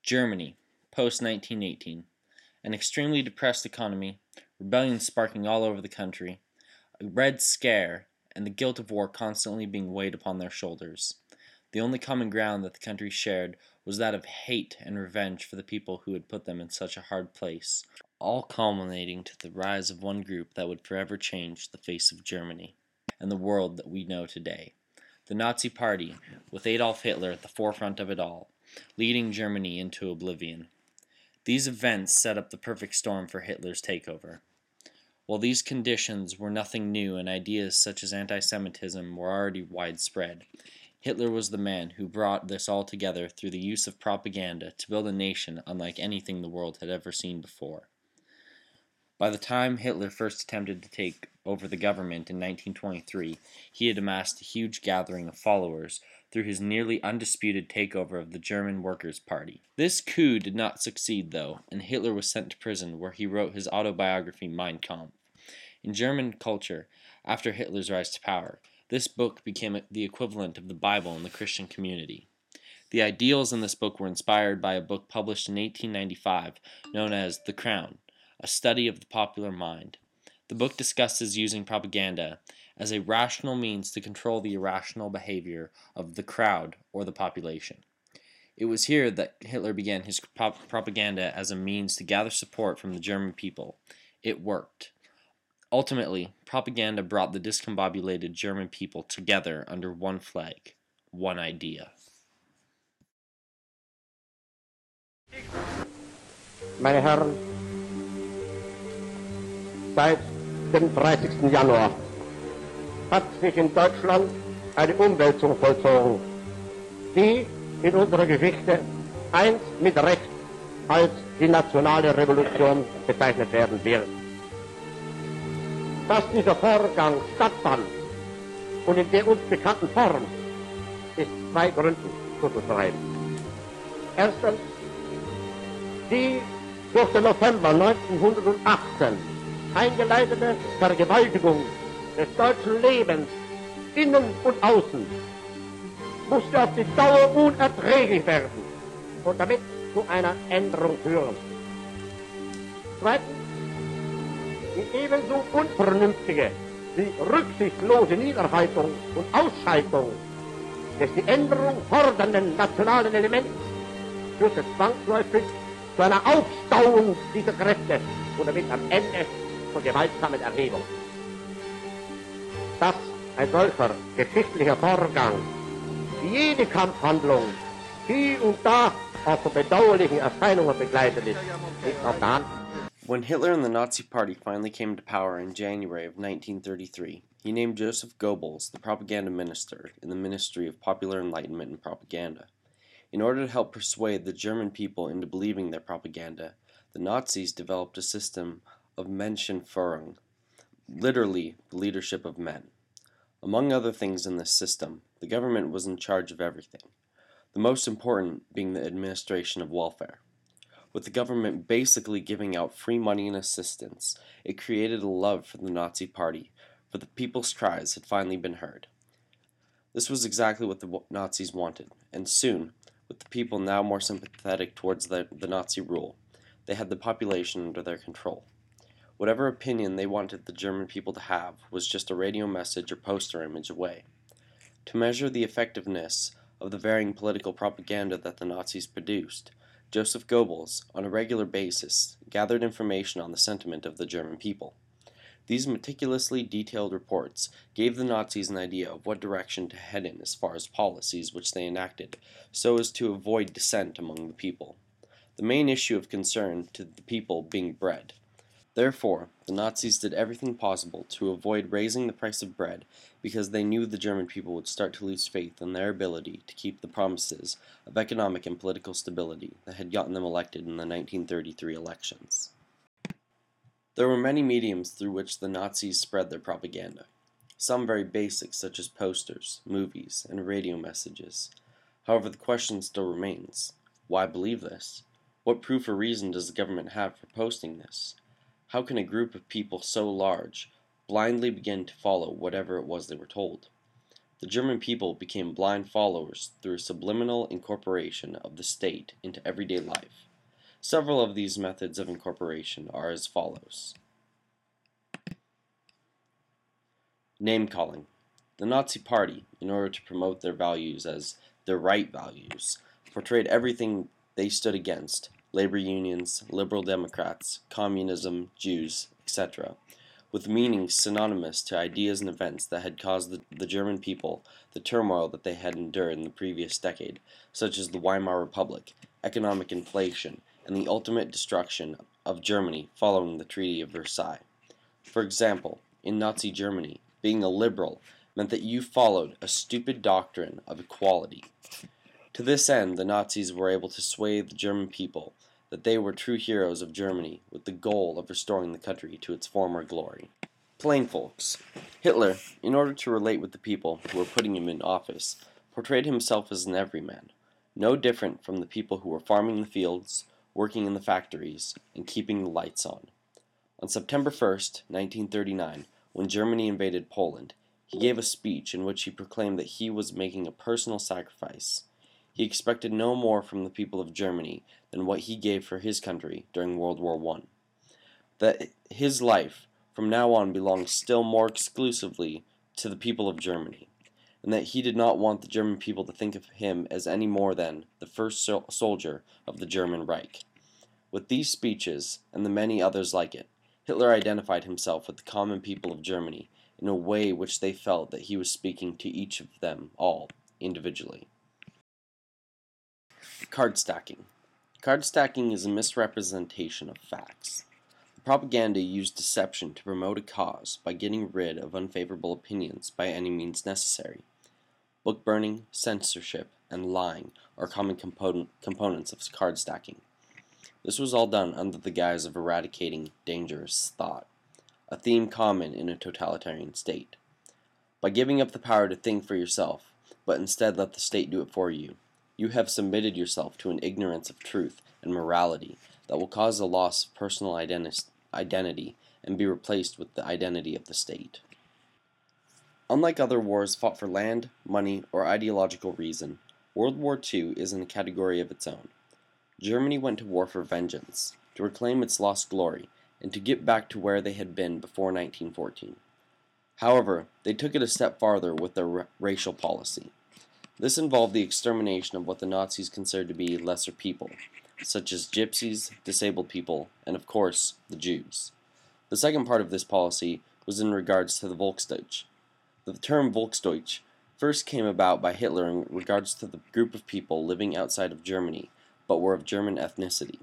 Germany, post-1918. An extremely depressed economy, rebellion sparking all over the country, a Red Scare, and the guilt of war constantly being weighed upon their shoulders. The only common ground that the country shared was that of hate and revenge for the people who had put them in such a hard place, all culminating to the rise of one group that would forever change the face of Germany and the world that we know today. The Nazi Party, with Adolf Hitler at the forefront of it all, leading Germany into oblivion. These events set up the perfect storm for Hitler's takeover. While these conditions were nothing new and ideas such as anti-Semitism were already widespread, Hitler was the man who brought this all together through the use of propaganda to build a nation unlike anything the world had ever seen before. By the time Hitler first attempted to take over the government in 1923, he had amassed a huge gathering of followers through his nearly undisputed takeover of the German Workers' Party. This coup did not succeed, though, and Hitler was sent to prison where he wrote his autobiography Mein Kampf. In German culture, after Hitler's rise to power, this book became the equivalent of the Bible in the Christian community. The ideals in this book were inspired by a book published in 1895 known as The Crown, a study of the popular mind. The book discusses using propaganda as a rational means to control the irrational behavior of the crowd or the population. It was here that Hitler began his propaganda as a means to gather support from the German people. It worked. Ultimately, propaganda brought the discombobulated German people together under one flag, one idea. Meine Herren, seit dem 30. Januar hat sich in Deutschland eine Umwälzung vollzogen, die in unserer Geschichte einst mit Recht als die nationale Revolution bezeichnet werden wird. Dass dieser Vorgang stattfand und in der uns bekannten Form ist zwei Gründen zuzuschreiben. Erstens, die durch den November 1918 eingeleitete Vergewaltigung des deutschen Lebens, innen und außen, musste auf die Dauer unerträglich werden und damit zu einer Änderung führen. Zweitens, die ebenso unvernünftige wie rücksichtslose Niederhaltung und Ausschaltung des die Änderung fordernden nationalen Elements führte zwangsläufig zu einer Aufstauung dieser Kräfte und damit am Ende zur gewaltsamen Erhebung. Dass ein solcher geschichtlicher Vorgang jede Kampfhandlung hier und da auch von bedauerlichen Erscheinungen begleitet ist, liegt auf der Hand. When Hitler and the Nazi Party finally came to power in January of 1933, he named Joseph Goebbels the propaganda minister in the Ministry of Popular Enlightenment and Propaganda. In order to help persuade the German people into believing their propaganda, the Nazis developed a system of Menschenführung, literally the leadership of men. Among other things in this system, the government was in charge of everything, the most important being the administration of welfare. With the government basically giving out free money and assistance, it created a love for the Nazi Party, for the people's cries had finally been heard. This was exactly what the Nazis wanted, and soon, with the people now more sympathetic towards the Nazi rule, they had the population under their control. Whatever opinion they wanted the German people to have was just a radio message or poster image away. To measure the effectiveness of the varying political propaganda that the Nazis produced, Joseph Goebbels, on a regular basis, gathered information on the sentiment of the German people. These meticulously detailed reports gave the Nazis an idea of what direction to head in as far as policies which they enacted, so as to avoid dissent among the people. The main issue of concern to the people being bread. Therefore, the Nazis did everything possible to avoid raising the price of bread because they knew the German people would start to lose faith in their ability to keep the promises of economic and political stability that had gotten them elected in the 1933 elections. There were many mediums through which the Nazis spread their propaganda, some very basic such as posters, movies, and radio messages. However, the question still remains, why believe this? What proof or reason does the government have for posting this? How can a group of people so large blindly begin to follow whatever it was they were told? The German people became blind followers through subliminal incorporation of the state into everyday life. Several of these methods of incorporation are as follows. Name calling. The Nazi Party, in order to promote their values as their right values, portrayed everything they stood against, labor unions, liberal Democrats, communism, Jews, etc., with meanings synonymous to ideas and events that had caused the German people the turmoil that they had endured in the previous decade, such as the Weimar Republic, economic inflation, and the ultimate destruction of Germany following the Treaty of Versailles. For example, in Nazi Germany, being a liberal meant that you followed a stupid doctrine of equality. To this end, the Nazis were able to sway the German people that they were true heroes of Germany with the goal of restoring the country to its former glory. Plain folks. Hitler, in order to relate with the people who were putting him in office, portrayed himself as an everyman, no different from the people who were farming the fields, working in the factories, and keeping the lights on. On September 1st, 1939, when Germany invaded Poland, he gave a speech in which he proclaimed that he was making a personal sacrifice. He expected no more from the people of Germany than what he gave for his country during World War I. That his life from now on belonged still more exclusively to the people of Germany, and that he did not want the German people to think of him as any more than the first soldier of the German Reich. With these speeches, and the many others like it, Hitler identified himself with the common people of Germany in a way which they felt that he was speaking to each of them all, individually. Card stacking. Card stacking is a misrepresentation of facts. The propaganda used deception to promote a cause by getting rid of unfavorable opinions by any means necessary. Book burning, censorship, and lying are common components of card stacking. This was all done under the guise of eradicating dangerous thought, a theme common in a totalitarian state. By giving up the power to think for yourself, but instead let the state do it for you, you have submitted yourself to an ignorance of truth and morality that will cause the loss of personal identity and be replaced with the identity of the state. Unlike other wars fought for land, money, or ideological reason, World War II is in a category of its own. Germany went to war for vengeance, to reclaim its lost glory, and to get back to where they had been before 1914. However, they took it a step farther with their racial policy. This involved the extermination of what the Nazis considered to be lesser people, such as gypsies, disabled people, and of course, the Jews. The second part of this policy was in regards to the Volksdeutsch. The term Volksdeutsch first came about by Hitler in regards to the group of people living outside of Germany, but were of German ethnicity.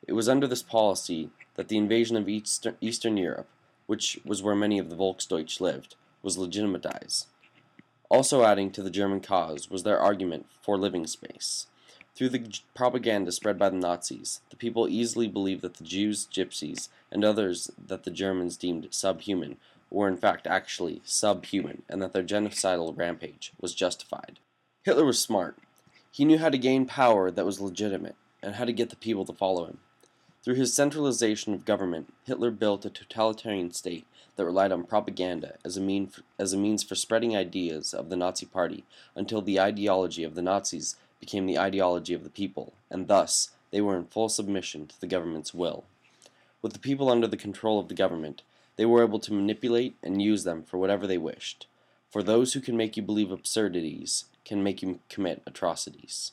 It was under this policy that the invasion of Eastern Europe, which was where many of the Volksdeutsch lived, was legitimatized. Also adding to the German cause was their argument for living space. Through the propaganda spread by the Nazis, the people easily believed that the Jews, gypsies, and others that the Germans deemed subhuman were in fact actually subhuman, and that their genocidal rampage was justified. Hitler was smart. He knew how to gain power that was legitimate, and how to get the people to follow him. Through his centralization of government, Hitler built a totalitarian state that relied on propaganda as a means for spreading ideas of the Nazi Party until the ideology of the Nazis became the ideology of the people, and thus they were in full submission to the government's will. With the people under the control of the government, they were able to manipulate and use them for whatever they wished. For those who can make you believe absurdities can make you commit atrocities.